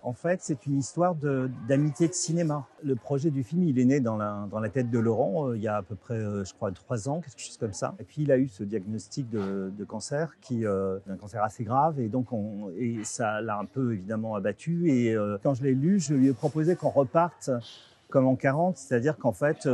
En fait, c'est une histoire d'amitié de cinéma. Le projet du film, il est né dans la tête de Laurent il y a à peu près, je crois, 3 ans, quelque chose comme ça. Et puis, il a eu ce diagnostic de cancer, d'un cancer assez grave, et donc et ça l'a un peu évidemment abattu. Et quand je l'ai lu, je lui ai proposé qu'on reparte comme en 40, c'est-à-dire qu'en fait,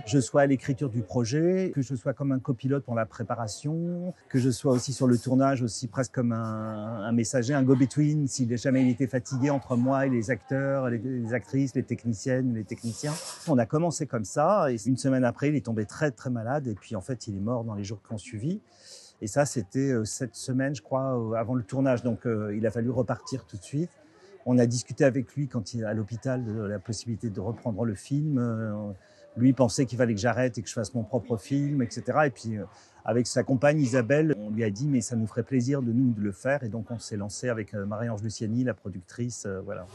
je sois à l'écriture du projet, que je sois comme un copilote pour la préparation, que je sois aussi sur le tournage, aussi presque comme un messager, un go-between, si jamais il était fatigué entre moi et les acteurs, les actrices, les techniciennes, les techniciens. On a commencé comme ça, et une semaine après, il est tombé très très malade, et puis en fait, il est mort dans les jours qui ont suivi. Et ça, c'était cette semaine, je crois, avant le tournage, donc il a fallu repartir tout de suite. On a discuté avec lui quand il est à l'hôpital de la possibilité de reprendre le film. Lui pensait qu'il fallait que j'arrête et que je fasse mon propre film, etc. Et puis avec sa compagne Isabelle, on lui a dit mais ça nous ferait plaisir de le faire. Et donc on s'est lancé avec Marie-Ange Luciani, la productrice, voilà.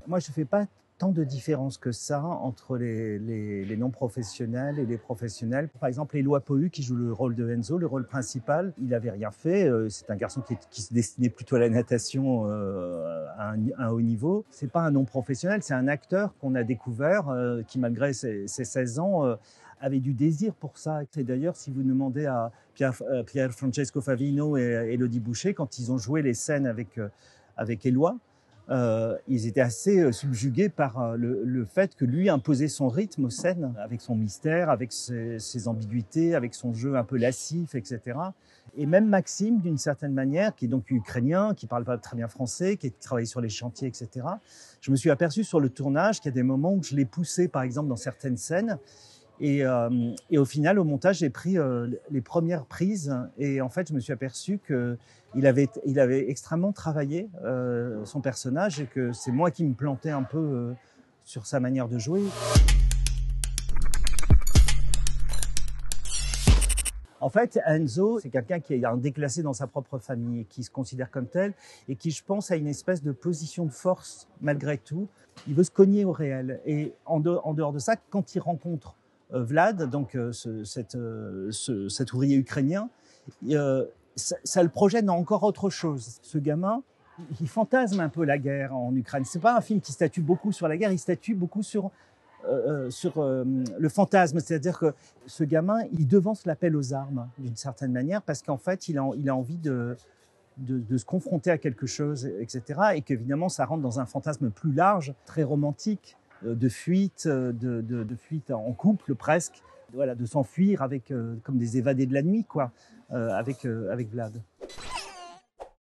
Moi, je ne fais pas tant de différence que ça entre les non-professionnels et les professionnels. Par exemple, Éloi Pohu, qui joue le rôle de Enzo, le rôle principal, il n'avait rien fait. C'est un garçon qui se destinait plutôt à la natation à un haut niveau. C'est pas un non-professionnel, c'est un acteur qu'on a découvert qui, malgré ses 16 ans, avait du désir pour ça. Et d'ailleurs, si vous demandez à Pierre Francesco Favino et Élodie Boucher, quand ils ont joué les scènes avec Éloi, ils étaient assez subjugués par le fait que lui imposait son rythme aux scènes, avec son mystère, avec ses ambiguïtés, avec son jeu un peu lascif, etc. Et même Maxime, d'une certaine manière, qui est donc ukrainien, qui parle pas très bien français, qui travaille sur les chantiers, etc. Je me suis aperçu sur le tournage qu'il y a des moments où je l'ai poussé, par exemple, dans certaines scènes. Et au final, au montage, j'ai pris les premières prises et en fait, je me suis aperçu qu'il avait extrêmement travaillé son personnage et que c'est moi qui me plantais un peu sur sa manière de jouer. En fait, Enzo, c'est quelqu'un qui est un déclassé dans sa propre famille et qui se considère comme tel et qui, je pense, a une espèce de position de force malgré tout. Il veut se cogner au réel. Et en dehors de ça, quand il rencontre Vlad, donc cet ouvrier ukrainien, ça le projette dans encore autre chose. Ce gamin, il fantasme un peu la guerre en Ukraine. C'est pas un film qui statue beaucoup sur la guerre, il statue beaucoup sur le fantasme, c'est-à-dire que ce gamin, il devance l'appel aux armes d'une certaine manière parce qu'en fait, il a envie de se confronter à quelque chose, etc. Et qu'évidemment, ça rentre dans un fantasme plus large, très romantique, de fuite, de fuite en couple presque, voilà, de s'enfuir avec comme des évadés de la nuit, quoi, avec Vlad.